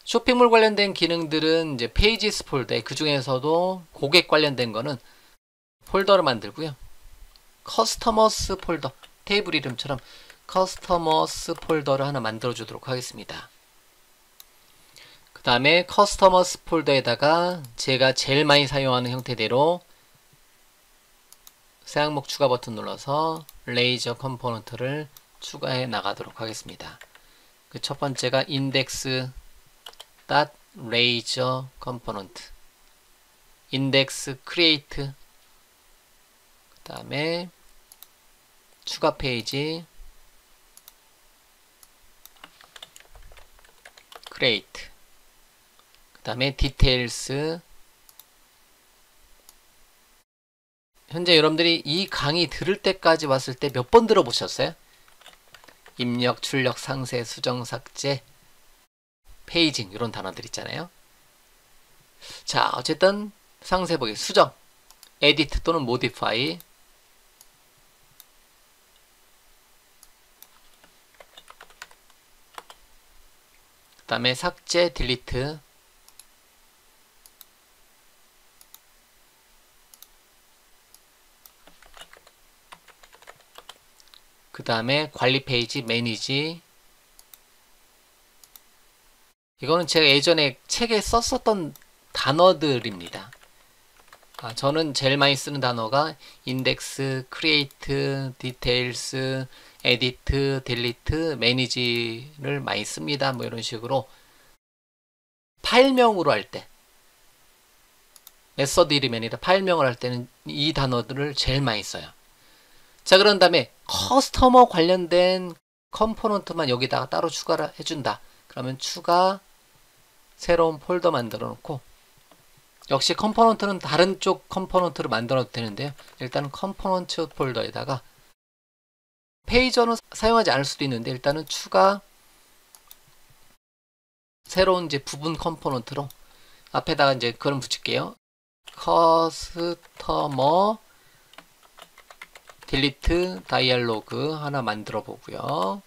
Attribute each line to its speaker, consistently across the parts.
Speaker 1: 쇼핑몰 관련된 기능들은 이제 페이지스 폴더에, 그 중에서도 고객 관련된 거는 폴더를 만들고요. 커스터머스 폴더, 테이블 이름처럼 커스터머스 폴더를 하나 만들어 주도록 하겠습니다. 그 다음에 커스터머스 폴더에다가 제가 제일 많이 사용하는 형태대로 새 항목 추가 버튼 눌러서 레이저 컴포넌트를 추가해 나가도록 하겠습니다. 그 첫 번째가 index razor component, index create, 그 다음에 추가 페이지 create, 그 다음에 details. 현재 여러분들이 이 강의 들을 때까지 왔을 때 몇 번 들어보셨어요? 입력, 출력, 상세, 수정, 삭제, 페이징, 이런 단어들 있잖아요. 자, 어쨌든 상세 보기, 수정, edit 또는 modify, 그 다음에 삭제, delete, 그 다음에 관리 페이지, 매니지. 이거는 제가 예전에 책에 썼었던 단어들입니다. 저는 제일 많이 쓰는 단어가 인덱스, 크리에이트, 디테일스, 에디트, 딜리트, 매니지를 많이 씁니다. 뭐 이런 식으로 파일명으로 할 때, 메서드 이름이 아니라 파일명을 할 때는 이 단어들을 제일 많이 써요. 자, 그런 다음에 커스터머 관련된 컴포넌트만 여기다가 따로 추가를 해준다. 그러면 추가 새로운 폴더 만들어 놓고, 역시 컴포넌트는 다른 쪽 컴포넌트를 만들어도 되는데요. 일단은 컴포넌트 폴더에다가 페이저는 사용하지 않을 수도 있는데 일단은 추가 새로운 이제 부분 컴포넌트로 앞에다가 이제 그걸 붙일게요. 커스터머 딜리트 다이얼로그 하나 만들어 보고요.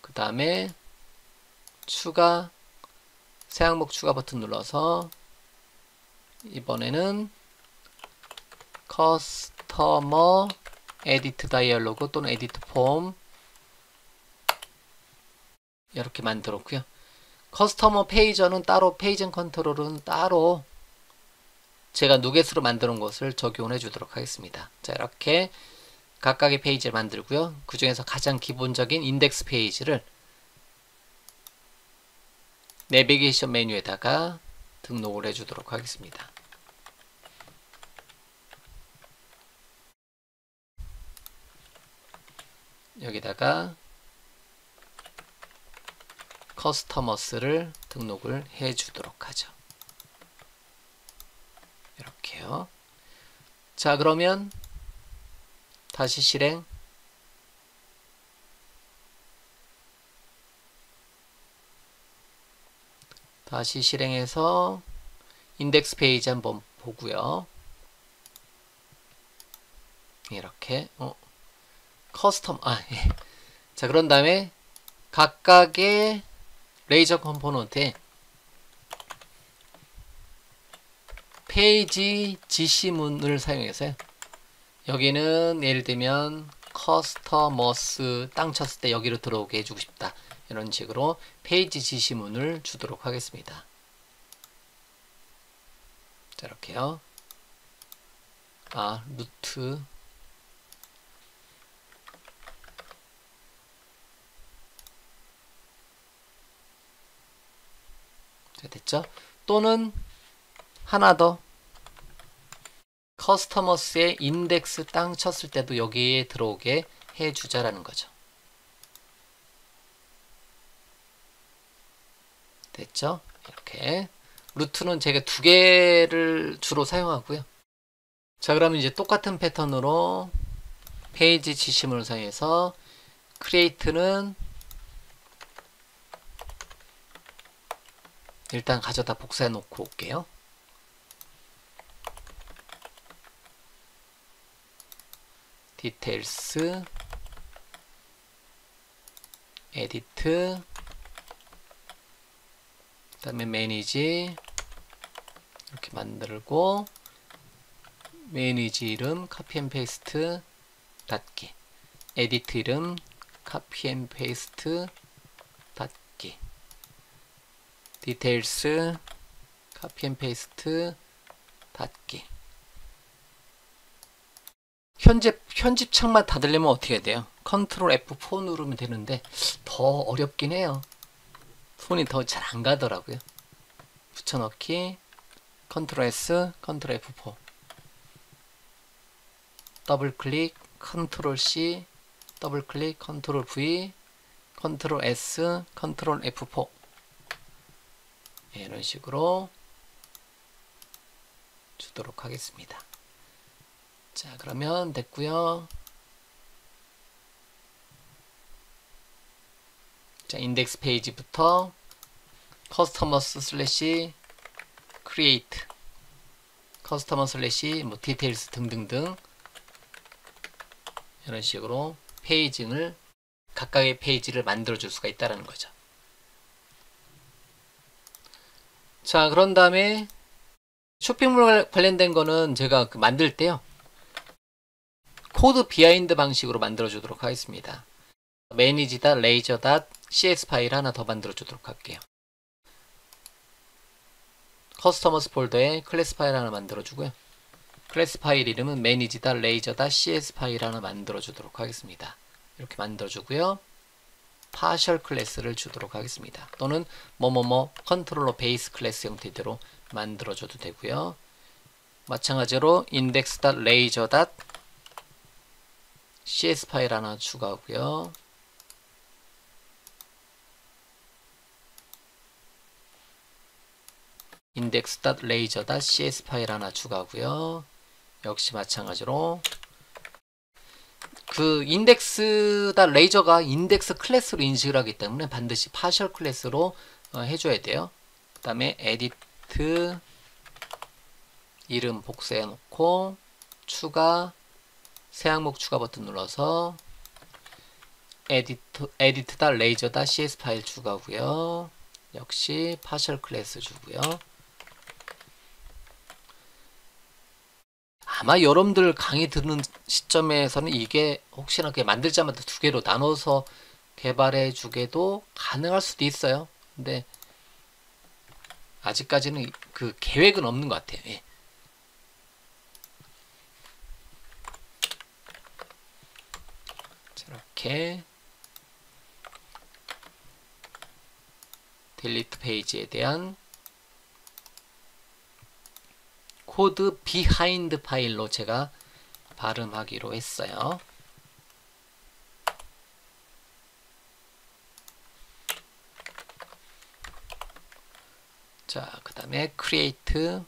Speaker 1: 그 다음에 추가 새 항목 추가 버튼 눌러서 이번에는 커스터머 에디트 다이얼로그 또는 에디트 폼 이렇게 만들었고요. 커스터머 페이저는 따로, 페이징 컨트롤은 따로 제가 누겟으로 만드는 것을 적용해 주도록 하겠습니다. 자, 이렇게 각각의 페이지를 만들고요. 그 중에서 가장 기본적인 인덱스 페이지를 내비게이션 메뉴에다가 등록을 해 주도록 하겠습니다. 여기다가 커스터머스를 등록을 해 주도록 하죠. 이렇게요. 자, 그러면 다시 실행. 다시 실행해서 인덱스 페이지 한번 보고요. 이렇게 커스텀 예. 자, 그런 다음에 각각의 레이저 컴포넌트에 페이지 지시문을 사용해서요. 여기는 예를 들면 커스터머스 땅 쳤을 때 여기로 들어오게 해주고 싶다. 이런 식으로 페이지 지시문을 주도록 하겠습니다. 자, 이렇게요. 루트. 자, 됐죠? 또는 하나 더. 커스터머스의 인덱스 땅 쳤을 때도 여기에 들어오게 해주자라는 거죠. 됐죠? 이렇게. 루트는 제가 두 개를 주로 사용하고요. 자, 그러면 이제 똑같은 패턴으로 페이지 지시문을 사용해서 크리에이트는 일단 가져다 복사해 놓고 올게요. 디테일스, 에디트, 그 다음에 매니지 이렇게 만들고, 매니지 이름 카피 앤 페이스트 닫기, 에디트 이름 카피 앤 페이스트 닫기, 디테일스 카피 앤 페이스트 닫기. 편집 창만 닫으려면 어떻게 해야 돼요? 컨트롤 F4 누르면 되는데 더 어렵긴 해요. 손이 더 잘 안 가더라고요. 붙여넣기, 컨트롤 S, 컨트롤 F4, 더블 클릭, 컨트롤 C, 더블 클릭, 컨트롤 V, 컨트롤 S, 컨트롤 F4. 이런 식으로 주도록 하겠습니다. 자, 그러면 됐고요. 자, 인덱스 페이지부터 커스터머스 슬래시 크리에이트, 커스터머 슬래시 뭐 디테일스 등등등 이런 식으로 페이지를, 각각의 페이지를 만들어 줄 수가 있다는 거죠. 자, 그런 다음에 쇼핑몰 관련된 거는 제가 만들 때요, 코드 비하인드 방식으로 만들어 주도록 하겠습니다. manage.laser.cs 파일 하나 더 만들어 주도록 할게요. 커스터머스 폴더에 클래스 파일 하나 만들어 주고요. 클래스 파일 이름은 manage.laser.cs 파일 하나 만들어 주도록 하겠습니다. 이렇게 만들어 주고요. 파셜 클래스를 주도록 하겠습니다. 또는 뭐뭐뭐 컨트롤러 베이스 클래스 형태대로 만들어 줘도 되고요. 마찬가지로 index.laser.cs 파일 하나 추가하고요. index.laser.cs 파일 하나 추가하고요. 역시 마찬가지로 그 index.laser가 인덱스 클래스로 인식을 하기 때문에 반드시 파셜 클래스로 해줘야 돼요. 그 다음에 edit 이름 복사해 놓고 추가, 새 항목 추가 버튼 눌러서 edit.laser.cs 파일 추가하고요. 역시 파셜 클래스 주고요. 아마 여러분들 강의 듣는 시점에서는 이게 혹시나 만들자마자 두 개로 나눠서 개발해 주게도 가능할 수도 있어요. 근데 아직까지는 그 계획은 없는 것 같아요. 예. 이렇게 딜리트 페이지에 대한 코드 비하인드 파일로 제가 발음하기로 했어요. 자, 그 다음에 create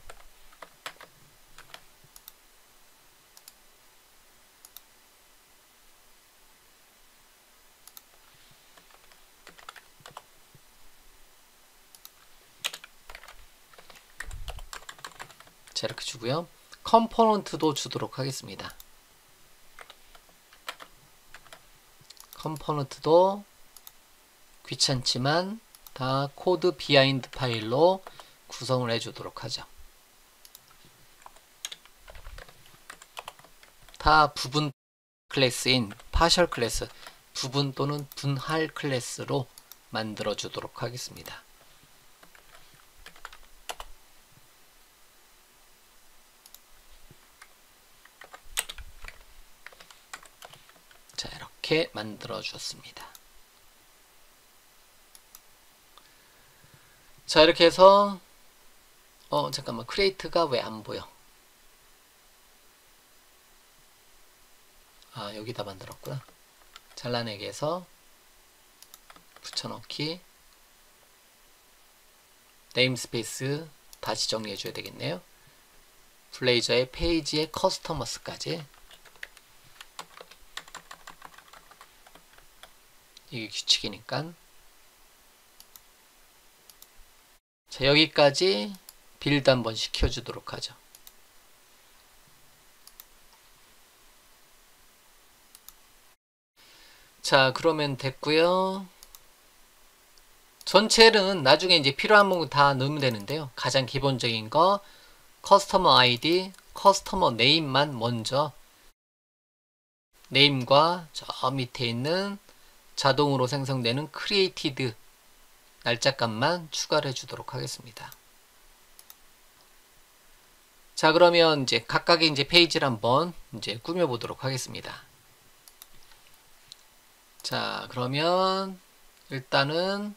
Speaker 1: 자, 이렇게 주고요. 컴포넌트도 주도록 하겠습니다. 컴포넌트도 귀찮지만 다 코드 비하인드 파일로 구성을 해주도록 하죠. 다 부분 클래스인 파셜 클래스, 부분 또는 분할 클래스로 만들어 주도록 하겠습니다. 자, 이렇게 만들어 주었습니다. 자, 이렇게 해서 잠깐만, 크리에이트가 왜 안 보여? 아, 여기다 만들었구나. 잘라내기 해서 붙여넣기, 네임스페이스 다시 정리해 줘야 되겠네요. 블레이저의 페이지의 커스터머스까지. 이게 규칙이니까. 자, 여기까지 빌드 한번 시켜주도록 하죠. 자, 그러면 됐고요. 전체는 나중에 이제 필요한 부분 다 넣으면 되는데요. 가장 기본적인 거 커스터머 아이디, 커스터머 네임만 먼저 네임과 저 밑에 있는 자동으로 생성되는 크리에이티드 날짜값만 추가를 해주도록 하겠습니다. 자, 그러면 이제 각각의 이제 페이지를 한번 이제 꾸며보도록 하겠습니다. 자, 그러면 일단은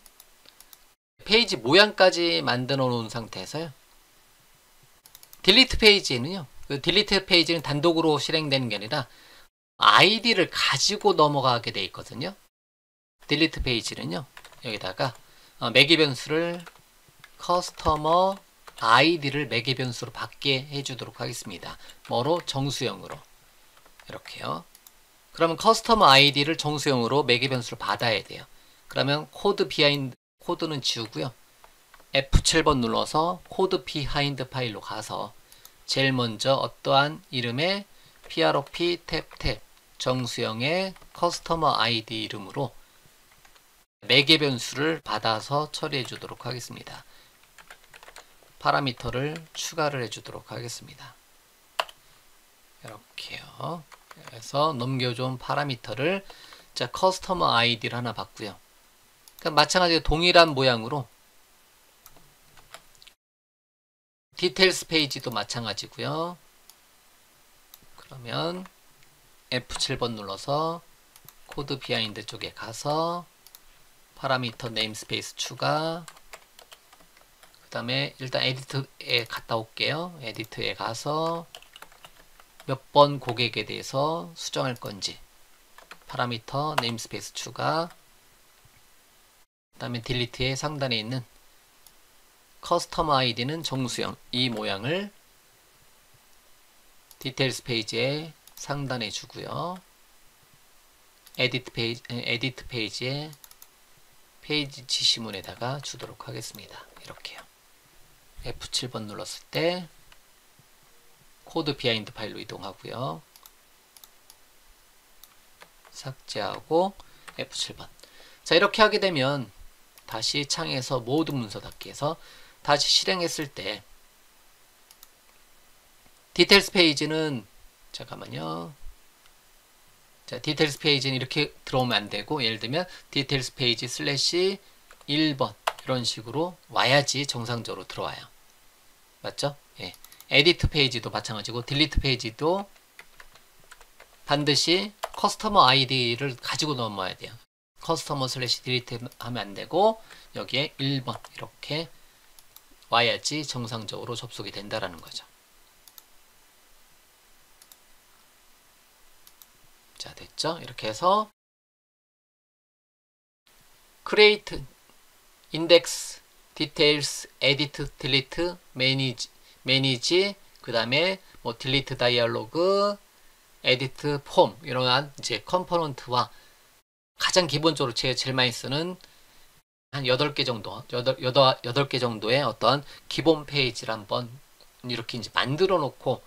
Speaker 1: 페이지 모양까지 만들어 놓은 상태에서요. 딜리트 페이지에는요. 그 딜리트 페이지는 단독으로 실행되는 게 아니라 아이디를 가지고 넘어가게 돼 있거든요. 딜리트 페이지는요. 여기다가 매개 변수를 커스터머 아이디를 매개 변수로 받게 해주도록 하겠습니다. 뭐로? 정수형으로. 이렇게요. 그러면 커스터머 아이디를 정수형으로 매개 변수를 받아야 돼요. 그러면 코드 비하인드 코드는 지우고요. F7번 눌러서 코드 비하인드 파일로 가서 제일 먼저 어떠한 이름의 PROP 탭 정수형의 커스터머 아이디 이름으로 매개 변수를 받아서 처리해 주도록 하겠습니다. 파라미터를 추가를 해 주도록 하겠습니다. 이렇게요. 그래서 넘겨준 파라미터를 자 커스터머 아이디를 하나 받고요. 그러니까 마찬가지로 동일한 모양으로 디테일스 페이지도 마찬가지고요. 그러면 F7번 눌러서 코드 비하인드 쪽에 가서 파라미터 네임스페이스 추가, 그 다음에 일단 에디트에 갔다 올게요. 에디트에 가서 몇 번 고객에 대해서 수정할 건지 파라미터 네임스페이스 추가, 그 다음에 딜리트의 상단에 있는 커스터머 아이디는 정수형 이 모양을 디테일스 페이지에 상단에 주고요. 에디트 페이지에 페이지 지시문에다가 주도록 하겠습니다. 이렇게요. F7번 눌렀을 때 코드 비하인드 파일로 이동하고요. 삭제하고 F7번. 자, 이렇게 하게 되면 다시 창에서 모드 문서 닫기 해서 다시 실행했을 때 디테일스 페이지는 잠깐만요. 자, 디테일스 페이지는 이렇게 들어오면 안 되고 예를 들면 디테일스 페이지 슬래시 1번 이런 식으로 와야지 정상적으로 들어와요. 맞죠? 예. 에디트 페이지도 마찬가지고 딜리트 페이지도 반드시 커스터머 아이디를 가지고 넘어야 돼요. 커스터머 슬래시 딜리트 하면 안 되고 여기에 1번 이렇게 와야지 정상적으로 접속이 된다라는 거죠. 자, 됐죠? 이렇게 해서 create, index, details, edit, delete, manage, 그 다음에 뭐 delete dialog, edit form 이러한 이제 컴포넌트와 가장 기본적으로 제가 제일 많이 쓰는 한 8개 정도, 8개 정도의 어떤 기본 페이지를 한번 이렇게 이제 만들어 놓고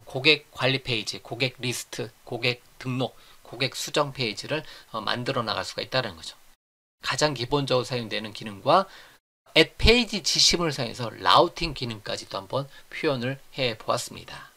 Speaker 1: 고객 관리 페이지, 고객 리스트, 고객 등록, 고객 수정 페이지를 만들어 나갈 수가 있다는 거죠. 가장 기본적으로 사용되는 기능과 at 페이지 지시문을 사용해서 라우팅 기능까지도 한번 표현을 해 보았습니다.